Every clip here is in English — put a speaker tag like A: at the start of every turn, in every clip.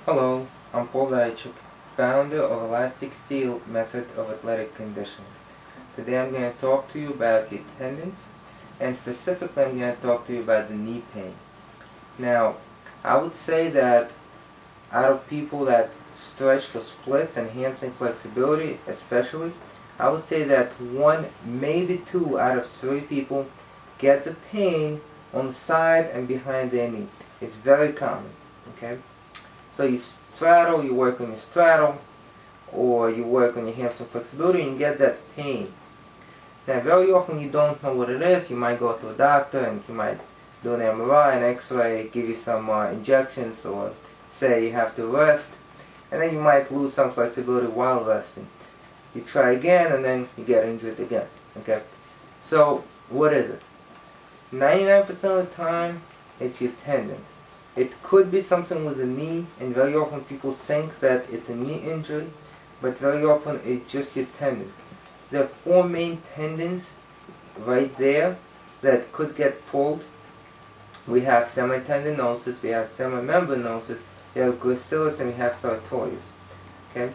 A: Hello, I'm Paul Daichuk, founder of Elastic Steel Method of Athletic Conditioning. Today I'm going to talk to you about your tendons, and specifically I'm going to talk to you about the knee pain. Now, I would say that out of people that stretch for splits and hamstring flexibility especially, I would say that one, maybe two out of three people get the pain on the side and behind their knee. It's very common, okay? So you straddle, you work on your straddle, or you work on your hamstring flexibility and you get that pain. Now very often you don't know what it is. You might go to a doctor and he might do an MRI, an X-ray, give you some injections, or say you have to rest, and then you might lose some flexibility while resting. You try again and then you get injured again. Okay? So what is it? 99% of the time it's your tendon. It could be something with the knee, and very often people think that it's a knee injury, but very often it's just your tendon. There are four main tendons right there that could get pulled. We have semitendinosus, we have semimembranosus, we have gracilis, and we have sartorius. Okay?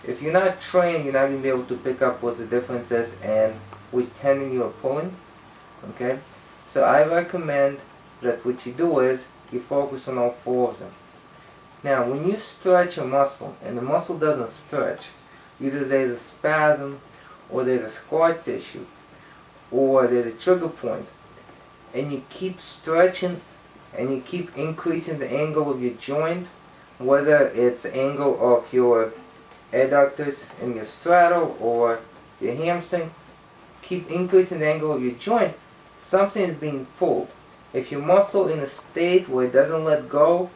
A: If you're not trained, you're not going to be able to pick up what the difference is and which tendon you are pulling. Okay? So I recommend that what you do is you focus on all four of them. Now, when you stretch a muscle and the muscle doesn't stretch, either there's a spasm, or there's a scar tissue, or there's a trigger point, and you keep stretching and you keep increasing the angle of your joint, whether it's the angle of your adductors in your straddle or your hamstring, keep increasing the angle of your joint, something is being pulled. If your muscle in a state where it doesn't let go,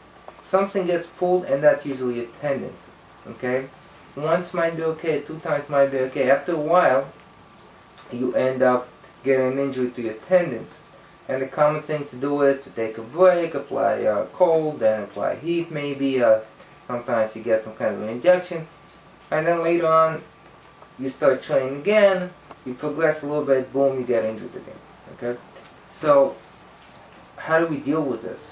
A: something gets pulled, and that's usually your tendons. Okay? Once might be okay, two times might be okay. After a while, you end up getting an injury to your tendons. And the common thing to do is to take a break, apply cold, then apply heat maybe. Sometimes you get some kind of an injection. And then later on, you start training again, you progress a little bit, boom, you get injured again. Okay? So, how do we deal with this?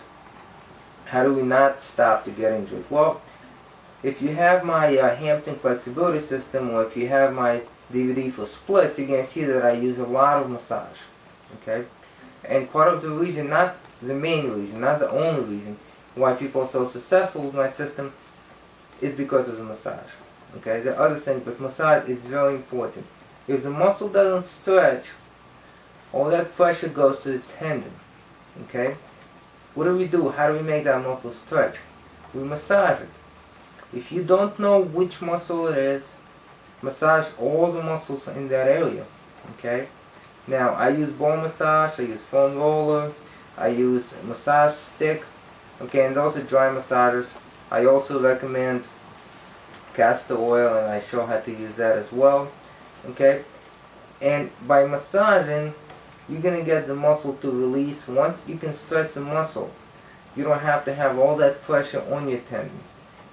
A: How do we not stop to get injured? Well, if you have my hamstring flexibility system, or if you have my DVD for splits, you're going to see that I use a lot of massage. Okay? And part of the reason, not the main reason, not the only reason, why people are so successful with my system is because of the massage. Okay? There are other things, but massage is very important. If the muscle doesn't stretch, all that pressure goes to the tendon. Okay? What do? How do we make that muscle stretch? We massage it. If you don't know which muscle it is, massage all the muscles in that area. Okay? Now, I use ball massage, I use foam roller, I use a massage stick. Okay, and those are dry massagers. I also recommend castor oil, and I show how to use that as well. Okay? And by massaging, you're going to get the muscle to release. Once you can stretch the muscle, you don't have to have all that pressure on your tendons.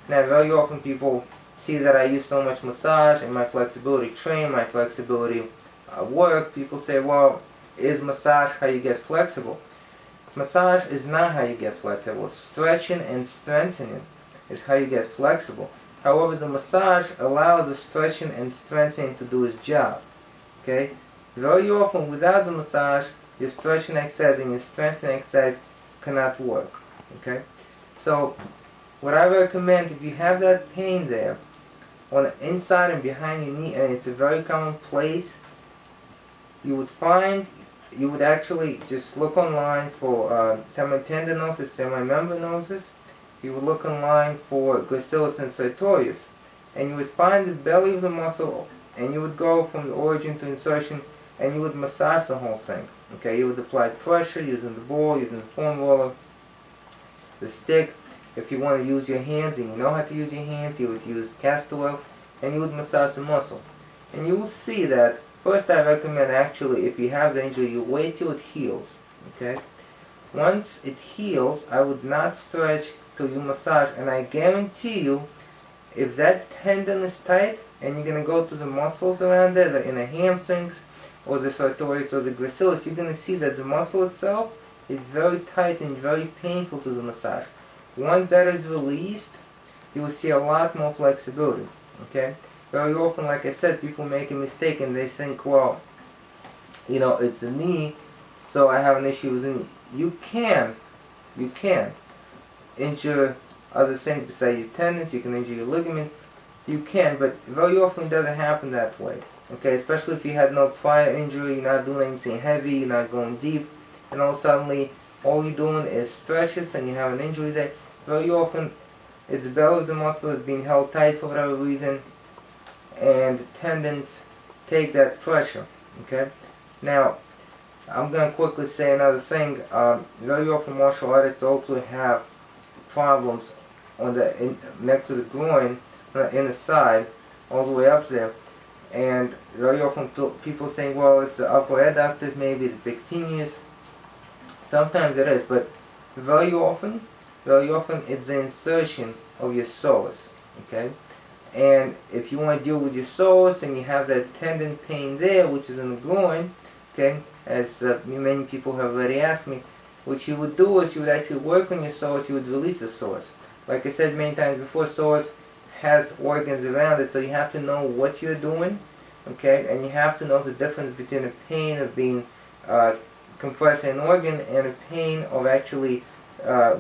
A: Now, very often people see that I use so much massage and my flexibility train, my flexibility work. People say, well, is massage how you get flexible? Massage is not how you get flexible. Stretching and strengthening is how you get flexible. However, the massage allows the stretching and strengthening to do its job. Okay? Very often, without the massage, your stretching exercise and your strengthening exercise cannot work. Okay? So, what I recommend, if you have that pain there, on the inside and behind your knee, and it's a very common place, you would actually just look online for semitendinosus, semimembranosus. You would look online for gracilis and sartorius, and you would find the belly of the muscle, and you would go from the origin to insertion, and you would massage the whole thing. Okay, you would apply pressure using the ball, using the foam roller, the stick. If you want to use your hands and you know how to use your hands, you would use castor oil, and you would massage the muscle. And you will see that, first I recommend actually, if you have the injury, you wait till it heals. Okay? Once it heals, I would not stretch till you massage, and I guarantee you, if that tendon is tight, and you're going to go to the muscles around there, in the hamstrings, or the sartorius, or the gracilis, you're going to see that the muscle itself is very tight and very painful to the massage. Once that is released, you will see a lot more flexibility. Okay? Very often, like I said, people make a mistake and they think, well, it's the knee, so I have an issue with the knee. You can injure other things besides your tendons, you can injure your ligaments, you can, but very often it doesn't happen that way. Okay, especially if you had no prior injury, you're not doing anything heavy, you're not going deep, and all suddenly all you're doing is stretches and you have an injury there. Very often it's better if the muscle is being held tight for whatever reason, and the tendons take that pressure. Okay, now I'm going to quickly say another thing. Very often martial artists also have problems on next to the groin, in the side, all the way up there. And very often people saying, well, it's the upper adductors, maybe the pectineus. Sometimes it is, but very often it's the insertion of your psoas. Okay? And if you want to deal with your psoas and you have that tendon pain there, which is in the groin, okay, as many people have already asked me, what you would do is you would actually work on your psoas, you would release the psoas. Like I said many times before, psoas has organs around it, so you have to know what you're doing, okay, and you have to know the difference between the pain of being compressing an organ and the pain of actually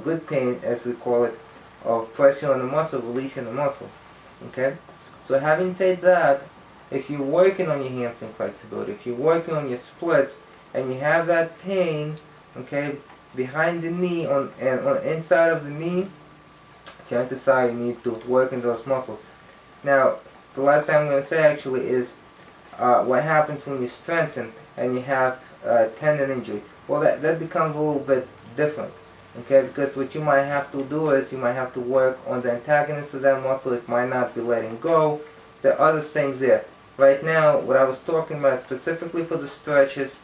A: good pain, as we call it, of pressure on the muscle, releasing the muscle. Okay, so having said that, if you're working on your hamstring flexibility, if you're working on your splits, and you have that pain, okay, behind the knee and on the inside of the knee, chances are you need to work in those muscles. Now, the last thing I'm going to say actually is what happens when you strengthen and you have tendon injury. Well, that becomes a little bit different, okay, because what you might have to do is you might have to work on the antagonist of that muscle. It might not be letting go. There are other things there. Right now, what I was talking about specifically for the stretches,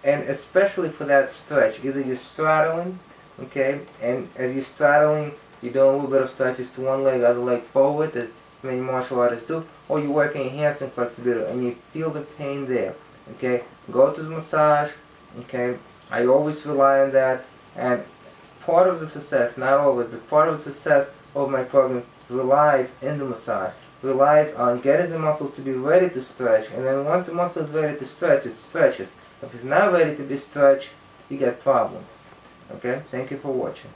A: and especially for that stretch, either you're straddling, okay, and as you're straddling, you're doing a little bit of stretches to one leg, other leg forward, as many martial artists do, or you're working your hamstring flexibility and you feel the pain there, okay, go to the massage, okay, I always rely on that, and part of the success, not all of it, but part of the success of my program relies in the massage, relies on getting the muscle to be ready to stretch, and then once the muscle is ready to stretch, it stretches. If it's not ready to be stretched, you get problems. Okay? Thank you for watching.